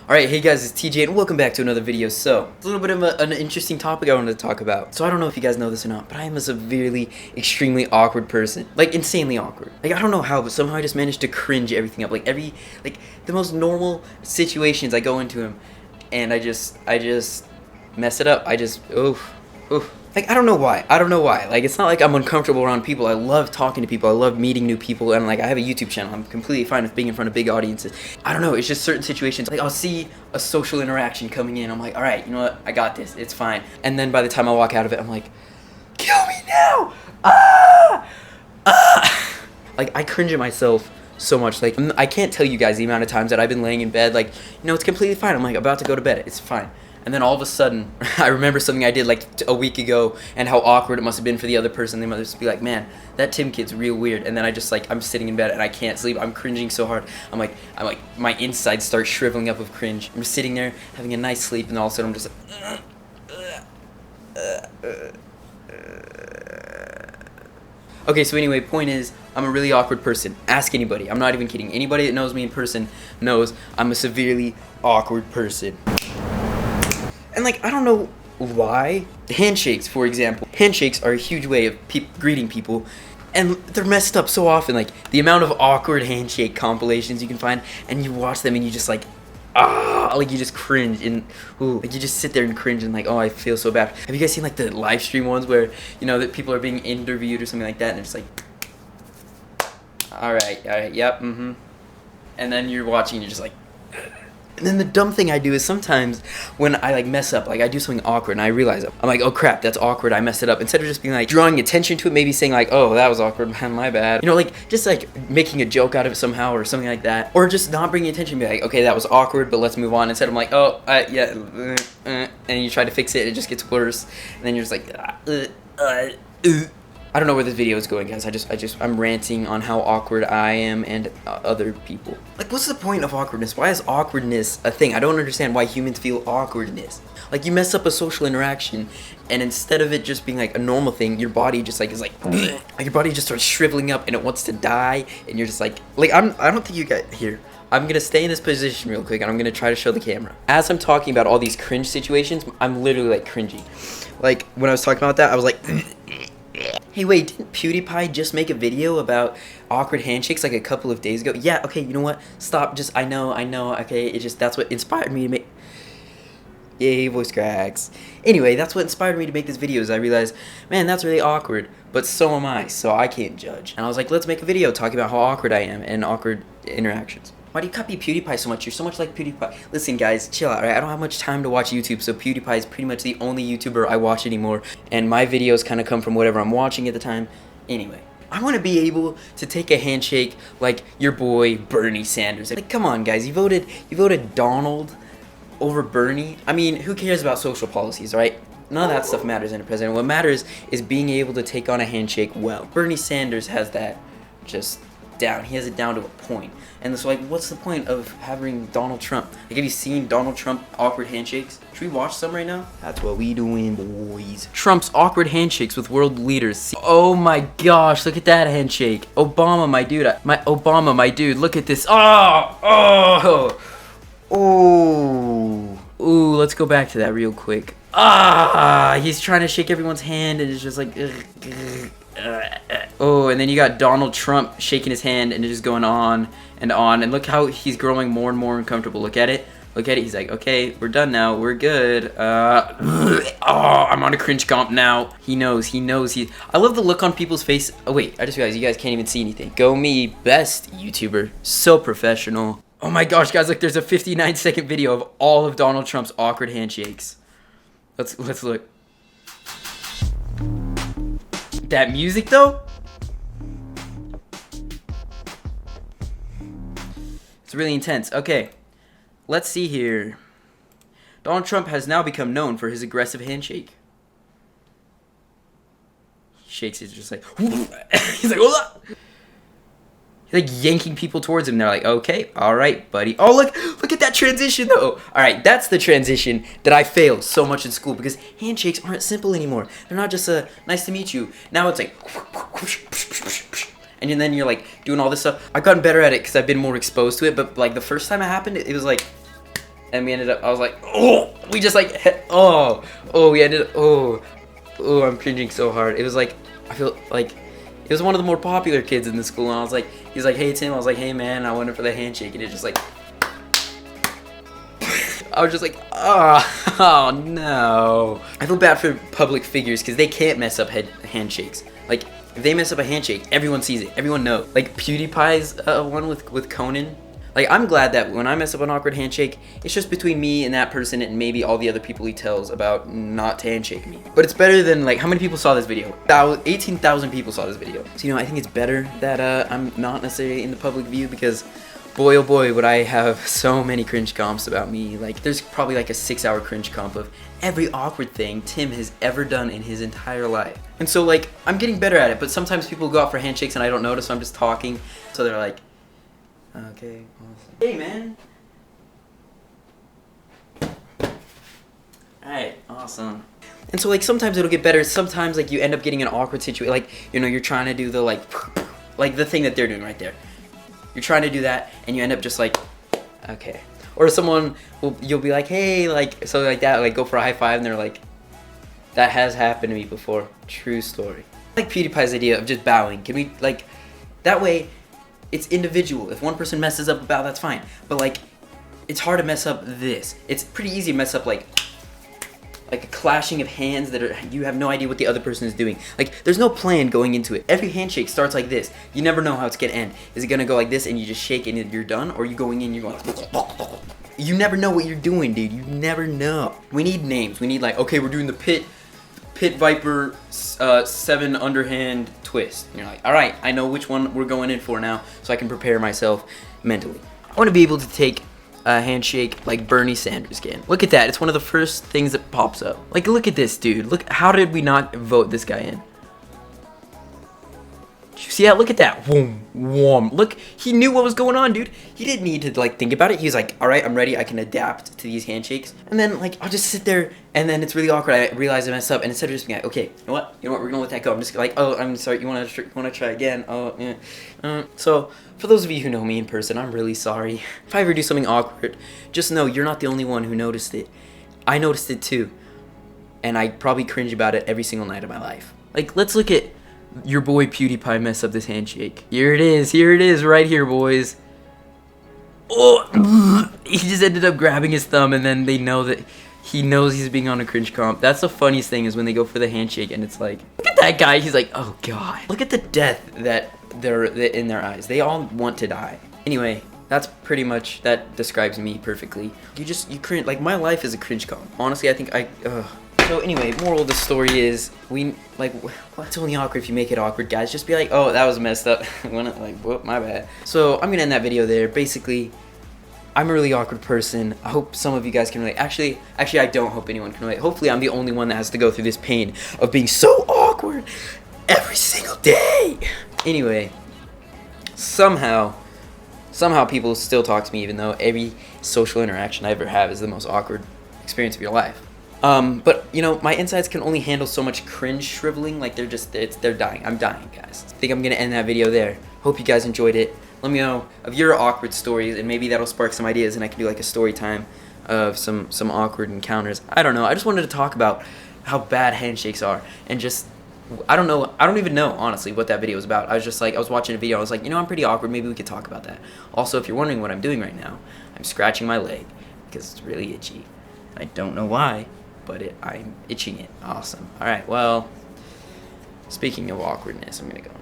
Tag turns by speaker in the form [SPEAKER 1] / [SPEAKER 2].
[SPEAKER 1] Alright, hey guys, it's TJ and welcome back to another video. So, it's a little bit of an interesting topic I wanted to talk about. So I don't know if you guys know this or not, but I am a severely, extremely awkward person. Like, insanely awkward. Like, I don't know how, but somehow I just managed to cringe everything up. Like, the most normal situations I go into them, and I just mess it up. Oof. Like, I don't know why. Like, it's not like I'm uncomfortable around people. I love talking to people. I love meeting new people. And, like, I have a YouTube channel. I'm completely fine with being in front of big audiences. I don't know. It's just certain situations. Like, I'll see a social interaction coming in. I'm like, all right, you know what? I got this. It's fine. And then by the time I walk out of it, I'm like, kill me now! Like, I cringe at myself so much. Like, I can't tell you guys the amount of times that I've been laying in bed. Like, you know, it's completely fine. I'm, like, about to go to bed. It's fine. And then all of a sudden, I remember something I did like a week ago and how awkward it must have been for the other person. They must be like, man, that Tim kid's real weird. And then I'm sitting in bed and I can't sleep. I'm cringing so hard. I'm like, my insides start shriveling up with cringe. I'm just sitting there having a nice sleep and all of a sudden I'm just like, Okay, so anyway, point is, I'm a really awkward person. Ask anybody. I'm not even kidding. Anybody that knows me in person knows I'm a severely awkward person. And, like, I don't know why. Handshakes, for example. Handshakes are a huge way of greeting people, and they're messed up so often. Like, the amount of awkward handshake compilations you can find, and you watch them and you just, like, like, you just cringe, and, like, you just sit there and cringe, and, like, oh, I feel so bad. Have you guys seen, like, the live stream ones where, you know, that people are being interviewed or something like that, and they're just like, alright, yep, and then you're watching and you're just like, and then the dumb thing I do is sometimes when I, like, mess up, like, I do something awkward and I realize it, I'm like, oh crap, that's awkward, I messed it up. Instead of just being like, drawing attention to it, maybe saying like, oh, that was awkward, man, my bad. You know, like, just like making a joke out of it somehow or something like that. Or just not bringing attention, be like, okay, that was awkward, but let's move on. Instead I'm like, oh, yeah, and you try to fix it, it just gets worse. And then you're just like, I don't know where this video is going, guys. I'm ranting on how awkward I am and other people. Like, what's the point of awkwardness? Why is awkwardness a thing? I don't understand why humans feel awkwardness. Like, you mess up a social interaction, and instead of it just being like a normal thing, your body just like is like your body just starts shriveling up and it wants to die, and you're just like I don't think you got here. I'm gonna stay in this position real quick, and I'm gonna try to show the camera. As I'm talking about all these cringe situations, I'm literally like cringing. Like, when I was talking about that, I was like. Hey, wait, didn't PewDiePie just make a video about awkward handshakes like a couple of days ago? Yeah, okay, you know what? Stop, I know, okay, that's what inspired me to make... Yay, voice cracks. Anyway, that's what inspired me to make this video, is I realized, man, that's really awkward, but so am I, so I can't judge. And I was like, let's make a video talking about how awkward I am and awkward interactions. Why do you copy PewDiePie so much? You're so much like PewDiePie. Listen, guys, chill out, right? I don't have much time to watch YouTube, so PewDiePie is pretty much the only YouTuber I watch anymore, and my videos kind of come from whatever I'm watching at the time. Anyway, I want to be able to take a handshake like your boy Bernie Sanders. Like, come on, guys, you voted Donald over Bernie. I mean, who cares about social policies, right? None of that stuff matters in a president. What matters is being able to take on a handshake well. Bernie Sanders has that just down. He has it down to a point. And so, like, what's the point of having Donald Trump? Like, have you seen Donald Trump awkward handshakes? Should we watch some right now? That's what we doing, boys. Trump's awkward handshakes with world leaders. Oh my gosh, look at that handshake. Obama, my dude, look at this. Ooh, let's go back to that real quick. He's trying to shake everyone's hand and it's just like, oh, and then you got Donald Trump shaking his hand and it's just going on and on, and look how he's growing more and more uncomfortable. Look at it, he's like, okay, we're done now, we're good. I'm on a cringe comp now. He knows, I love the look on people's face. Oh wait, I just realized you guys can't even see anything. Go me, best YouTuber, so professional. Oh my gosh, guys, look, there's a 59-second video of all of Donald Trump's awkward handshakes. Let's look. That music though? It's really intense. Okay, let's see here. Donald Trump has now become known for his aggressive handshake. He shakes it just like, he's like, Hola! He's like yanking people towards him. They're like, okay, all right, buddy. Oh, look at that transition though. All right, that's the transition that I failed so much in school, because handshakes aren't simple anymore. They're not just a nice to meet you. Now it's like, and then you're like doing all this stuff. I've gotten better at it because I've been more exposed to it, but like the first time it happened, it was like, and we ended up, I was like, oh, we just like, we ended up, I'm cringing so hard. It was like, I feel like, it was one of the more popular kids in the school, and I was like, he's like, hey Tim, I was like, hey man, I went in for the handshake, and it just like, I was just like, oh no. I feel bad for public figures because they can't mess up handshakes. Like, if they mess up a handshake, everyone sees it, everyone knows. Like PewDiePie's one with Conan. Like, I'm glad that when I mess up an awkward handshake, it's just between me and that person and maybe all the other people he tells about not to handshake me. But it's better than, like, how many people saw this video? 18,000 people saw this video. So, you know, I think it's better that I'm not necessarily in the public view because boy oh boy would I have so many cringe comps about me. Like, there's probably like a 6-hour cringe comp of every awkward thing Tim has ever done in his entire life. And so, like, I'm getting better at it, but sometimes people go out for handshakes and I don't notice, so I'm just talking. So they're like, okay, awesome. Hey, man. Alright, awesome. And so, like, sometimes it'll get better. Sometimes, like, you end up getting an awkward situation. Like, you know, you're trying to do the, like the thing that they're doing right there. You're trying to do that, and you end up just like, okay. Or someone you'll be like, hey, like, something like that, like, go for a high five, and they're like, that has happened to me before. True story. Like PewDiePie's idea of just bowing. Can we, like, that way, it's individual. If one person messes up a bow, that's fine. But, like, it's hard to mess up this. It's pretty easy to mess up, like a clashing of hands that are, you have no idea what the other person is doing. Like, there's no plan going into it. Every handshake starts like this. You never know how it's gonna end. Is it gonna go like this and you just shake and you're done? Or are you going in, you're going, you never know what you're doing, dude. You never know. We need names. We need, like, okay, we're doing the Pit Viper 7 underhand twist. And you're like, all right, I know which one we're going in for now, so I can prepare myself mentally. I want to be able to take a handshake like Bernie Sanders can. Look at that. It's one of the first things that pops up. Like, look at this, dude. Look, how did we not vote this guy in? Did you see that? Look at that. Whoom, whoom. Look, he knew what was going on, dude. He didn't need to, like, think about it. He was like, all right, I'm ready. I can adapt to these handshakes. And then, like, I'll just sit there, and then it's really awkward. I realize I messed up, and instead of just being like, okay, you know what? We're gonna let that go. I'm just like, oh, I'm sorry. You wanna try again? Oh, yeah. So, for those of you who know me in person, I'm really sorry. If I ever do something awkward, just know you're not the only one who noticed it. I noticed it too, and I probably cringe about it every single night of my life. Like, let's look at your boy PewDiePie mess up this handshake. Here it is, right here, boys. Oh, he just ended up grabbing his thumb, and then they know that he knows he's being on a cringe comp. That's the funniest thing is when they go for the handshake, and it's like, look at that guy. He's like, oh god. Look at the death that they're in their eyes. They all want to die. Anyway, that's pretty much, that describes me perfectly. You cringe. Like, my life is a cringe comp. Honestly, I think So anyway, moral of the story is, well, it's only awkward if you make it awkward, guys. Just be like, oh, that was messed up. Like, whoop, my bad. So I'm gonna end that video there. Basically, I'm a really awkward person. I hope some of you guys can relate. Actually, I don't hope anyone can relate. Hopefully, I'm the only one that has to go through this pain of being so awkward every single day. Anyway, somehow people still talk to me, even though every social interaction I ever have is the most awkward experience of your life. But, you know, my insides can only handle so much cringe shriveling. Like, they're dying. I'm dying, guys. I think I'm gonna end that video there. Hope you guys enjoyed it. Let me know of your awkward stories, and maybe that'll spark some ideas, and I can do, like, a story time of some awkward encounters. I don't know. I just wanted to talk about how bad handshakes are, and just, I don't know. I don't even know, honestly, what that video was about. I was just like, I was watching a video. I was like, you know, I'm pretty awkward. Maybe we could talk about that. Also, if you're wondering what I'm doing right now, I'm scratching my leg because it's really itchy. I don't know why, but I'm itching it. Awesome. All right, well, speaking of awkwardness, I'm going to go.